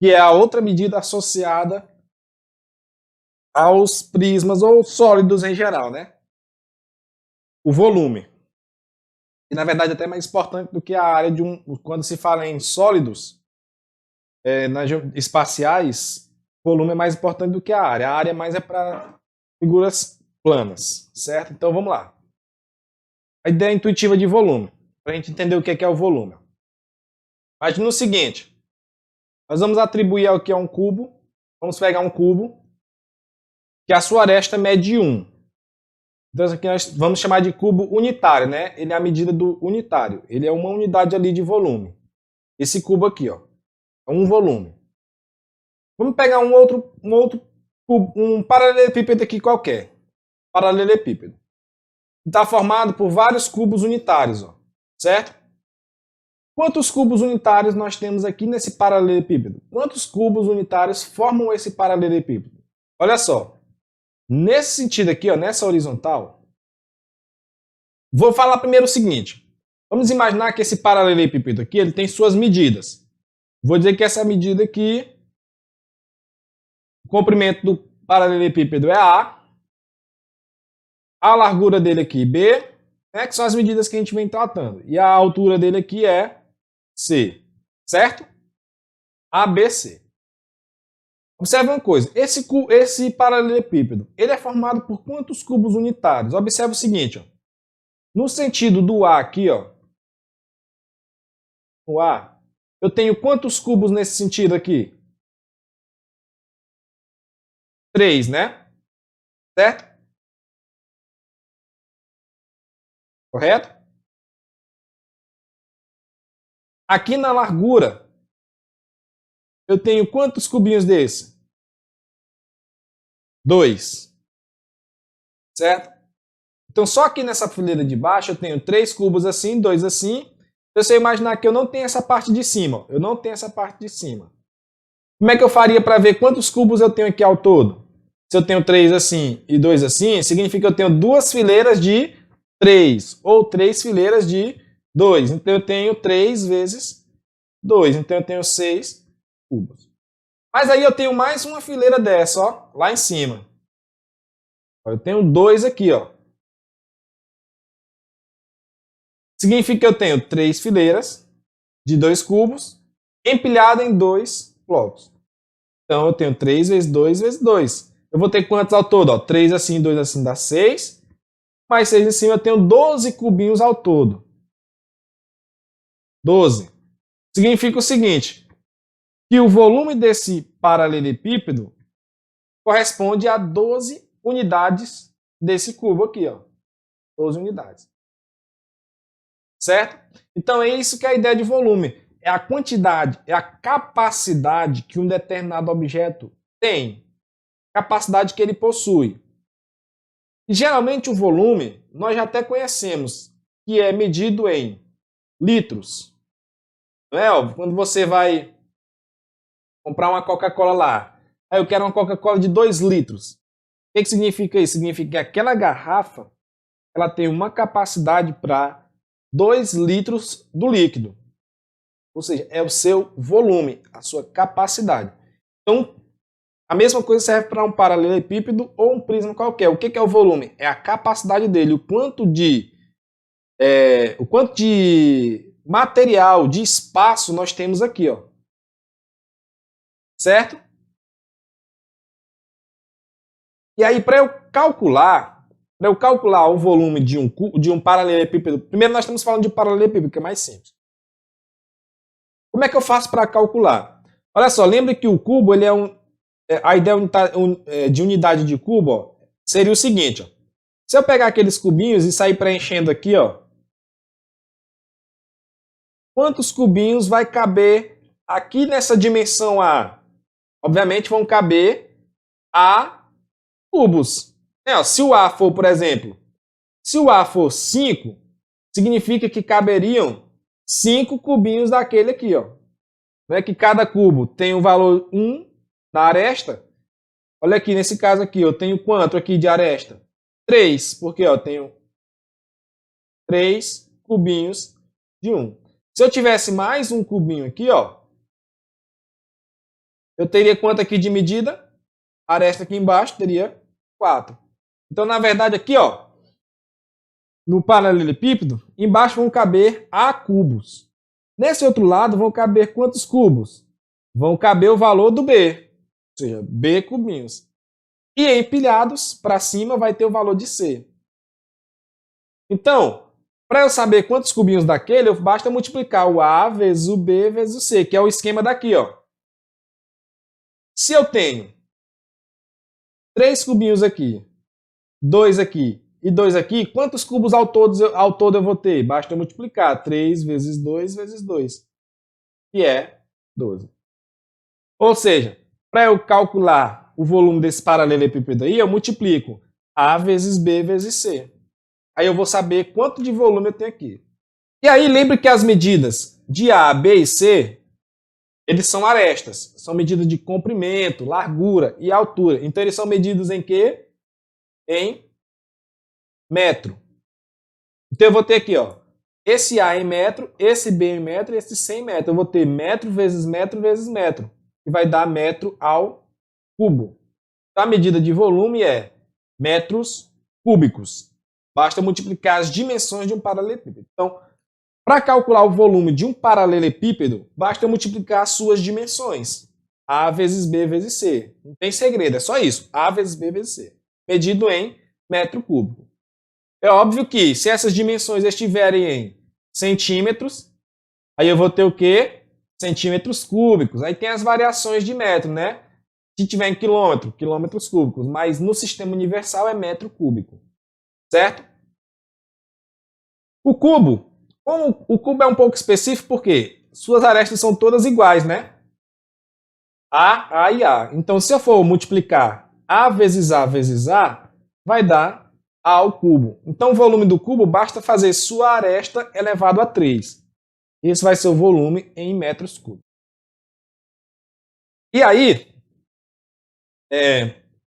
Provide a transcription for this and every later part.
que é a outra medida associada aos prismas ou sólidos em geral, né? O volume. E na verdade até mais importante do que a área de quando se fala em sólidos espaciais, o volume é mais importante do que a área. A área mais é para figuras planas, certo? Então vamos lá. A ideia intuitiva de volume, para a gente entender o que é o volume. Imagina o seguinte, nós vamos atribuir aqui a um cubo, vamos pegar um cubo, que a sua aresta mede 1. Então aqui nós vamos chamar de cubo unitário, né? Ele é a medida do unitário, ele é uma unidade ali de volume. Esse cubo aqui, ó, é um volume. Vamos pegar um outro cubo, um paralelepípedo aqui qualquer. Paralelepípedo. Está formado por vários cubos unitários, ó, certo? Quantos cubos unitários nós temos aqui nesse paralelepípedo? Quantos cubos unitários formam esse paralelepípedo? Olha só. Nesse sentido aqui, ó, nessa horizontal, vou falar primeiro o seguinte. Vamos imaginar que esse paralelepípedo aqui ele tem suas medidas. Vou dizer que essa medida aqui, o comprimento do paralelepípedo é a largura dele aqui B, né, que são as medidas que a gente vem tratando. E a altura dele aqui é C, certo? ABC. Observe uma coisa, esse paralelepípedo, ele é formado por quantos cubos unitários? Observe o seguinte, ó. No sentido do A aqui, ó, o A, eu tenho quantos cubos nesse sentido aqui? 3, né? Certo? Correto? Aqui na largura, eu tenho quantos cubinhos desse? 2. Certo? Então, só aqui nessa fileira de baixo, eu tenho 3 cubos assim, 2 assim. Se você imaginar que eu não tenho essa parte de cima, eu não tenho essa parte de cima. Como é que eu faria para ver quantos cubos eu tenho aqui ao todo? Se eu tenho 3 assim e 2 assim, significa que eu tenho 2 fileiras de 3, ou 3 fileiras de 2. Então, eu tenho 3 vezes 2. Então, eu tenho 6 cubos. Mas aí eu tenho mais uma fileira dessa, ó, lá em cima. Eu tenho 2 aqui, ó. Significa que eu tenho 3 fileiras de 2 cubos empilhadas em 2 blocos. Então, eu tenho 3 vezes 2 vezes 2. Eu vou ter quantos ao todo? Ó? 3 assim, 2 assim, dá 6. Mais 6 em cima, eu tenho 12 cubinhos ao todo. 12. Significa o seguinte, que o volume desse paralelepípedo corresponde a 12 unidades desse cubo aqui, ó. 12 unidades. Certo? Então é isso que é a ideia de volume. É a quantidade, é a capacidade que um determinado objeto tem. Capacidade que ele possui. E geralmente o volume nós já até conhecemos, que é medido em litros. Não é, óbvio? Quando você vai comprar uma Coca-Cola lá, aí eu quero uma Coca-Cola de 2 litros. O que significa isso? Significa que aquela garrafa ela tem uma capacidade para 2 litros do líquido. Ou seja, é o seu volume, a sua capacidade. Então, a mesma coisa serve para um paralelepípedo ou um prisma qualquer. O que é o volume? É a capacidade dele, o quanto de material, de espaço nós temos aqui, ó. Certo? E aí, para eu calcular o volume de um paralelepípedo, primeiro nós estamos falando de paralelepípedo, que é mais simples. Como é que eu faço para calcular? Olha só, lembre que o cubo, ele é a ideia de unidade de cubo, ó, seria o seguinte, ó. Se eu pegar aqueles cubinhos e sair preenchendo aqui, ó, quantos cubinhos vai caber aqui nessa dimensão A? Obviamente vão caber A cubos. Ó, se o A for, por exemplo, se o A for 5, significa que caberiam 5 cubinhos daquele aqui, ó. Não é que cada cubo tem um valor 1 na aresta? Olha aqui, nesse caso aqui, eu tenho quanto aqui de aresta? 3, porque ó, eu tenho 3 cubinhos de 1. Se eu tivesse mais um cubinho aqui, ó, eu teria quanto aqui de medida? A aresta aqui embaixo teria 4. Então, na verdade, aqui, ó, no paralelepípedo, embaixo vão caber A cubos. Nesse outro lado vão caber quantos cubos? Vão caber o valor do B, ou seja, B cubinhos. E empilhados para cima vai ter o valor de C. Então, para eu saber quantos cubinhos daquele, basta multiplicar o A vezes o B vezes o C, que é o esquema daqui, ó. Se eu tenho 3 cubinhos aqui, 2 aqui e 2 aqui, quantos cubos ao todo eu vou ter? Basta eu multiplicar 3 vezes 2 vezes 2, que é 12. Ou seja, para eu calcular o volume desse paralelepípedo aí, eu multiplico A vezes B vezes C. Aí eu vou saber quanto de volume eu tenho aqui. E aí lembre que as medidas de A, B e C, eles são arestas. São medidas de comprimento, largura e altura. Então eles são medidos em quê? Em metro. Então eu vou ter aqui, ó, esse A em metro, esse B em metro e esse C em metro. Eu vou ter metro vezes metro vezes metro, que vai dar metro ao cubo. Então a medida de volume é metros cúbicos. Basta multiplicar as dimensões de um paralelepípedo. Então, para calcular o volume de um paralelepípedo, basta multiplicar as suas dimensões. A vezes B vezes C. Não tem segredo, é só isso. A vezes B vezes C. Medido em metro cúbico. É óbvio que, se essas dimensões estiverem em centímetros, aí eu vou ter o quê? Centímetros cúbicos. Aí tem as variações de metro, né? Se tiver em quilômetro, quilômetros cúbicos. Mas no sistema universal é metro cúbico. Certo? O cubo. O cubo é um pouco específico porque suas arestas são todas iguais, né? A e A. Então, se eu for multiplicar A vezes A vezes A, vai dar A ao cubo. Então, o volume do cubo basta fazer sua aresta elevado a 3. Esse vai ser o volume em metros cúbicos. E aí,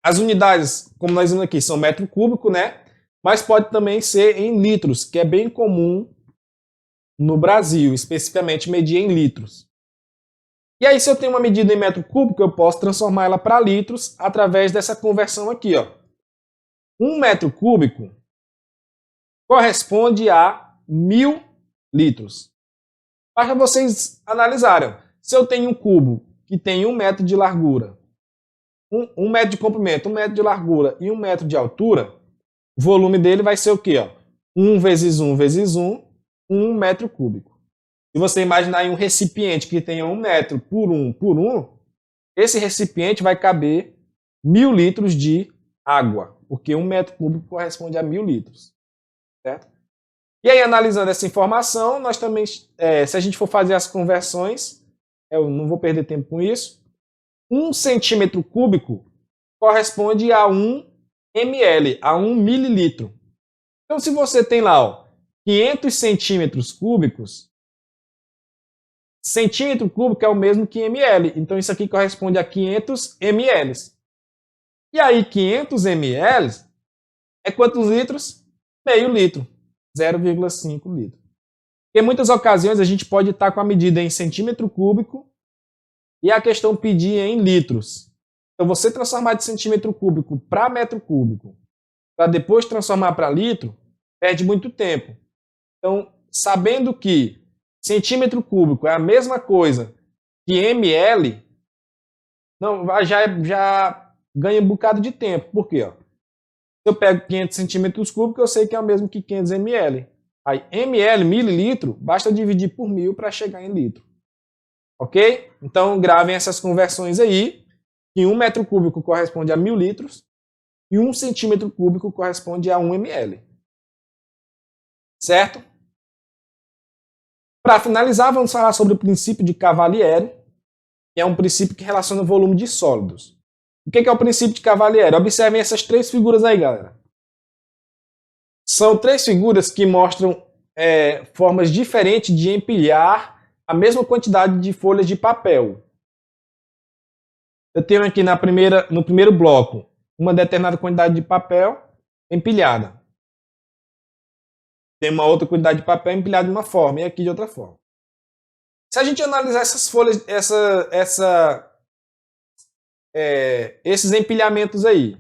as unidades, como nós vimos aqui, são metro cúbico, né? Mas pode também ser em litros, que é bem comum no Brasil, especificamente medir em litros. E aí, se eu tenho uma medida em metro cúbico, eu posso transformar ela para litros através dessa conversão aqui, ó. 1 metro cúbico corresponde a 1000 litros. Para vocês analisarem, se eu tenho um cubo que tem 1 metro de largura, 1 metro de comprimento, 1 metro de largura e 1 metro de altura, o volume dele vai ser o quê? Ó? 1 vezes 1 vezes 1, 1 metro cúbico. Se você imaginar em um recipiente que tenha 1 metro por 1, esse recipiente vai caber 1000 litros de água, porque 1 metro cúbico corresponde a 1000 litros. Certo? E aí, analisando essa informação, nós também, se a gente for fazer as conversões, eu não vou perder tempo com isso, 1 centímetro cúbico corresponde a 1 ml, a 1 mililitro. Então, se você tem lá, ó, 500 centímetros cúbicos, centímetro cúbico é o mesmo que ml. Então, isso aqui corresponde a 500 ml. E aí, 500 ml é quantos litros? Meio litro, 0,5 litro. Em muitas ocasiões, a gente pode estar com a medida em centímetro cúbico e a questão pedir em litros. Então, você transformar de centímetro cúbico para metro cúbico, para depois transformar para litro, perde muito tempo. Então, sabendo que centímetro cúbico é a mesma coisa que ml, não, já ganha um bocado de tempo. Por quê? Ó? Se eu pego 500 centímetros cúbicos, eu sei que é o mesmo que 500 ml. Aí, ml, mililitro, basta dividir por 1000 para chegar em litro. Ok? Então, gravem essas conversões aí, que 1 metro cúbico corresponde a 1000 litros e 1 centímetro cúbico corresponde a 1 ml. Certo? Para finalizar, vamos falar sobre o princípio de Cavalieri, que é um princípio que relaciona o volume de sólidos. O que é o princípio de Cavalieri? Observem essas 3 figuras aí, galera. São 3 figuras que mostram formas diferentes de empilhar a mesma quantidade de folhas de papel. Eu tenho aqui no primeiro bloco uma determinada quantidade de papel empilhada. Tem uma outra quantidade de papel empilhada de uma forma e aqui de outra forma. Se a gente analisar essas folhas, esses empilhamentos aí.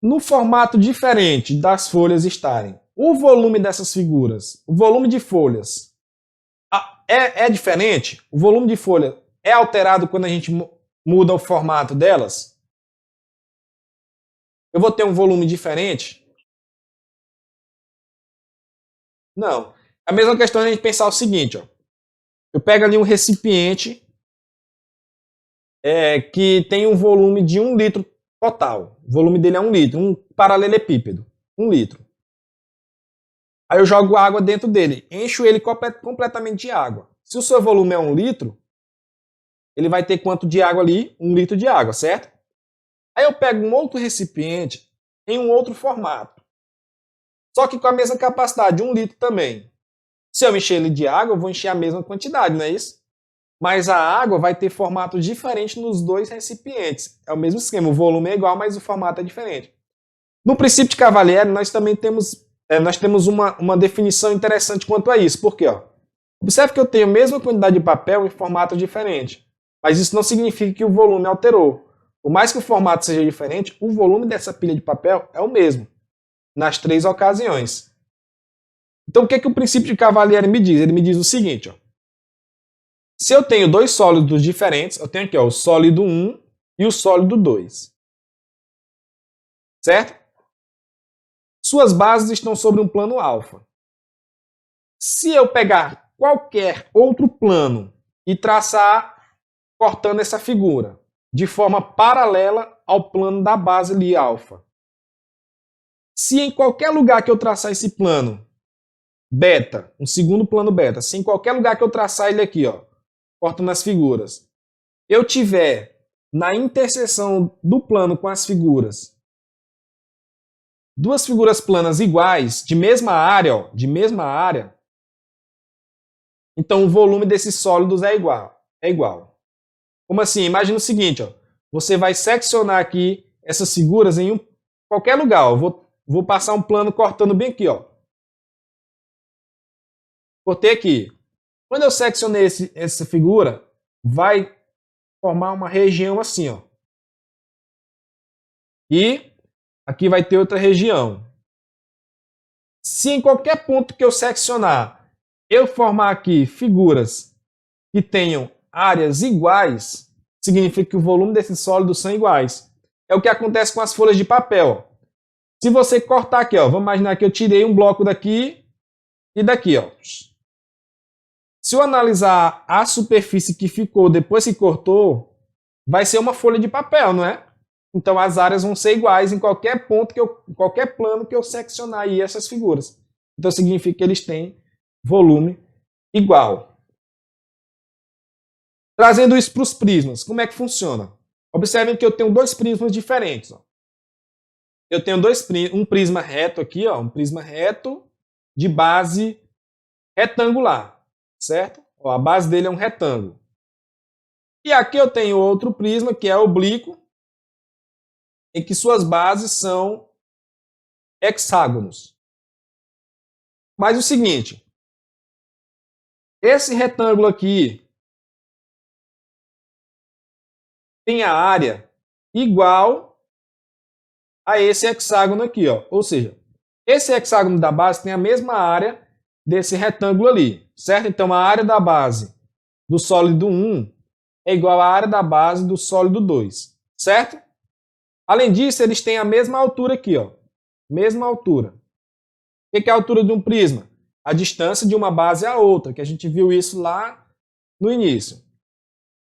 No formato diferente das folhas estarem, o volume dessas figuras, o volume de folhas, é diferente? O volume de folha é alterado quando a gente muda o formato delas? Eu vou ter um volume diferente? Não. A mesma questão é a gente pensar o seguinte, ó. Eu pego ali um recipiente que tem um volume de 1 litro total. O volume dele é 1 litro, um paralelepípedo, 1 litro. Aí eu jogo água dentro dele, encho ele completamente de água. Se o seu volume é 1 litro, ele vai ter quanto de água ali? 1 litro de água, certo? Aí eu pego um outro recipiente em um outro formato, só que com a mesma capacidade, 1 litro também. Se eu encher ele de água, eu vou encher a mesma quantidade, não é isso? Mas a água vai ter formato diferente nos dois recipientes. É o mesmo esquema, o volume é igual, mas o formato é diferente. No princípio de Cavalieri, nós também temos, uma definição interessante quanto a isso. Por quê? Observe que eu tenho a mesma quantidade de papel em formato diferente, mas isso não significa que o volume alterou. Por mais que o formato seja diferente, o volume dessa pilha de papel é o mesmo, nas 3 ocasiões. Então, o que o princípio de Cavalieri me diz? Ele me diz o seguinte, ó. Se eu tenho 2 sólidos diferentes, eu tenho aqui ó, o sólido 1 e o sólido 2. Certo? Suas bases estão sobre um plano alfa. Se eu pegar qualquer outro plano e traçar cortando essa figura de forma paralela ao plano da base ali alfa. Se em qualquer lugar que eu traçar esse plano beta, um segundo plano beta, se em qualquer lugar que eu traçar ele aqui, ó, cortando as figuras, eu tiver na interseção do plano com as figuras 2 figuras planas iguais, de mesma área, ó, então o volume desses sólidos é igual. Como assim? Imagina o seguinte, ó, você vai seccionar aqui essas figuras em qualquer lugar. Ó, vou passar um plano cortando bem aqui. Ó. Cortei aqui. Quando eu seccionei essa figura, vai formar uma região assim. Ó. E aqui vai ter outra região. Se em qualquer ponto que eu seccionar, eu formar aqui figuras que tenham áreas iguais, significa que o volume desses sólidos são iguais. É o que acontece com as folhas de papel. Se você cortar aqui, ó, vamos imaginar que eu tirei um bloco daqui e daqui. Ó. Se eu analisar a superfície que ficou depois que cortou, vai ser uma folha de papel, não é? Então as áreas vão ser iguais em qualquer ponto, qualquer plano que eu seccionar aí essas figuras. Então significa que eles têm volume igual. Trazendo isso para os prismas, como é que funciona? Observem que eu tenho 2 prismas diferentes. Ó. Eu tenho um prisma reto aqui, ó, um prisma reto de base retangular, certo? Ó, a base dele é um retângulo. E aqui eu tenho outro prisma que é oblíquo, em que suas bases são hexágonos. Mas o seguinte, esse retângulo aqui tem a área igual a esse hexágono aqui, ó. Ou seja, esse hexágono da base tem a mesma área desse retângulo ali, certo? Então a área da base do sólido 1 é igual à área da base do sólido 2, certo? Além disso, eles têm a mesma altura aqui, ó. Mesma altura. O que é a altura de um prisma? A distância de uma base à outra, que a gente viu isso lá no início.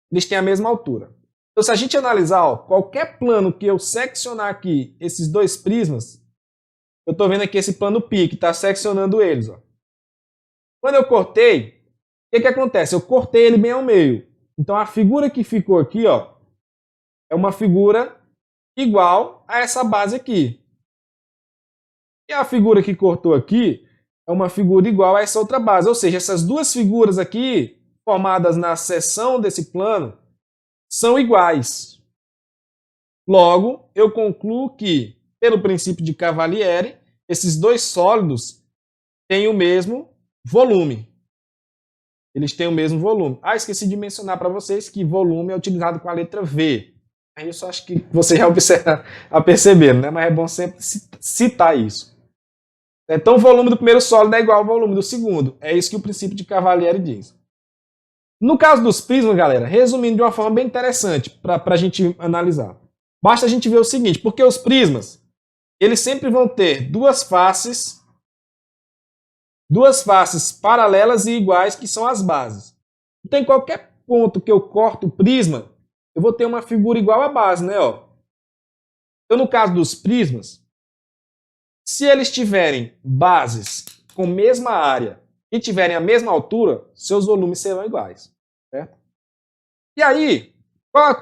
Eles têm a mesma altura. Então, se a gente analisar, ó, qualquer plano que eu seccionar aqui, esses 2 prismas, eu estou vendo aqui esse plano π, que está seccionando eles. Ó. Quando eu cortei, o que acontece? Eu cortei ele bem ao meio. Então, a figura que ficou aqui, ó, é uma figura igual a essa base aqui. E a figura que cortou aqui é uma figura igual a essa outra base. Ou seja, essas 2 figuras aqui, formadas na seção desse plano, são iguais. Logo, eu concluo que, pelo princípio de Cavalieri, esses 2 sólidos têm o mesmo volume. Eles têm o mesmo volume. Ah, esqueci de mencionar para vocês que volume é utilizado com a letra V. Isso acho que vocês já perceberam, né? Mas é bom sempre citar isso. Então, o volume do primeiro sólido é igual ao volume do segundo. É isso que o princípio de Cavalieri diz. No caso dos prismas, galera, resumindo de uma forma bem interessante para a gente analisar. Basta a gente ver o seguinte, porque os prismas, eles sempre vão ter duas faces paralelas e iguais, que são as bases. Então, em qualquer ponto que eu corto o prisma, eu vou ter uma figura igual à base, né? Ó. Então, no caso dos prismas, se eles tiverem bases com mesma área e tiverem a mesma altura, seus volumes serão iguais. Certo? E aí,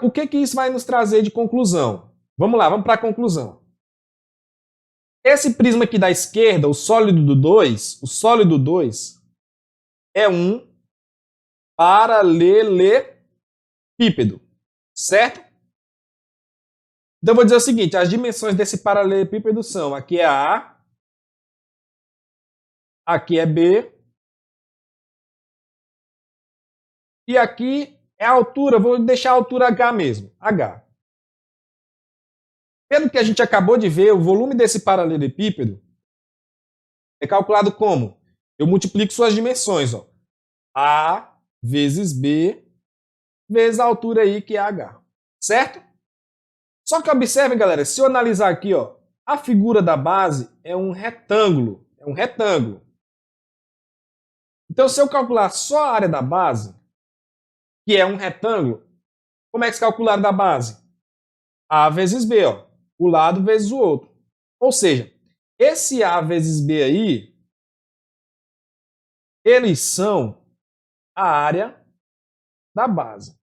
o que isso vai nos trazer de conclusão? Vamos lá, vamos para a conclusão. Esse prisma aqui da esquerda, o sólido 2, é um paralelepípedo, certo? Então eu vou dizer o seguinte, as dimensões desse paralelepípedo são, aqui é A, aqui é B, e aqui é a altura, vou deixar a altura H mesmo, H. Pelo que a gente acabou de ver, o volume desse paralelepípedo é calculado como? Eu multiplico suas dimensões, ó. A vezes B vezes a altura aí, que é H. Certo? Só que observe, galera, se eu analisar aqui, ó, a figura da base é um retângulo. É um retângulo. Então, se eu calcular só a área da base, que é um retângulo, como é que se calcula a área da base? A vezes B, ó. O lado vezes o outro. Ou seja, esse A vezes B aí, eles são a área da base.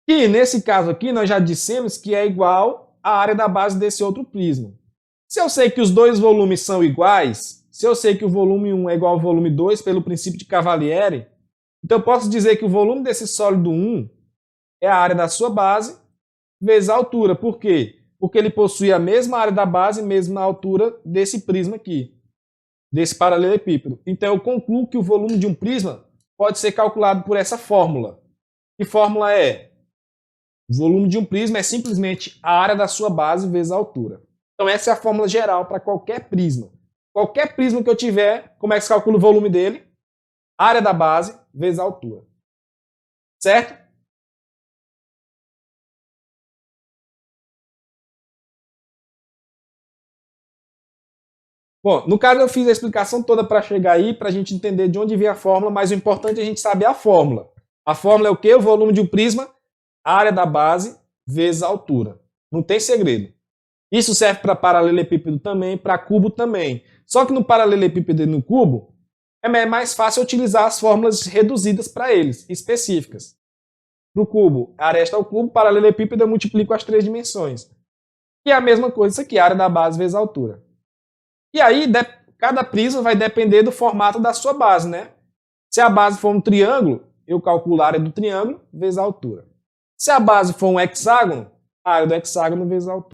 E nesse caso aqui, nós já dissemos que é igual à área da base desse outro prisma. Se eu sei que os dois volumes são iguais, se eu sei que o volume 1 é igual ao volume 2 pelo princípio de Cavalieri, então eu posso dizer que o volume desse sólido 1 é a área da sua base vezes a altura. Por quê? Porque ele possui a mesma área da base, mesmo na altura desse prisma aqui, desse paralelepípedo. Então eu concluo que o volume de um prisma pode ser calculado por essa fórmula. Que fórmula é? O volume de um prisma é simplesmente a área da sua base vezes a altura. Então essa é a fórmula geral para qualquer prisma. Qualquer prisma que eu tiver, como é que se calcula o volume dele? Área da base vezes a altura. Certo? Bom, no caso eu fiz a explicação toda para chegar aí, para a gente entender de onde vem a fórmula, mas o importante é a gente saber a fórmula. A fórmula é o quê? O volume de um prisma, área da base vezes a altura. Não tem segredo. Isso serve para paralelepípedo também, para cubo também. Só que no paralelepípedo e no cubo, é mais fácil utilizar as fórmulas reduzidas para eles, específicas. Para o cubo, a aresta ao cubo, paralelepípedo eu multiplico as três dimensões. E é a mesma coisa isso aqui, área da base vezes a altura. E aí, cada prisma vai depender do formato da sua base, né? Se a base for um triângulo, eu calculo a área do triângulo vezes a altura. Se a base for um hexágono, a área do hexágono vezes a altura.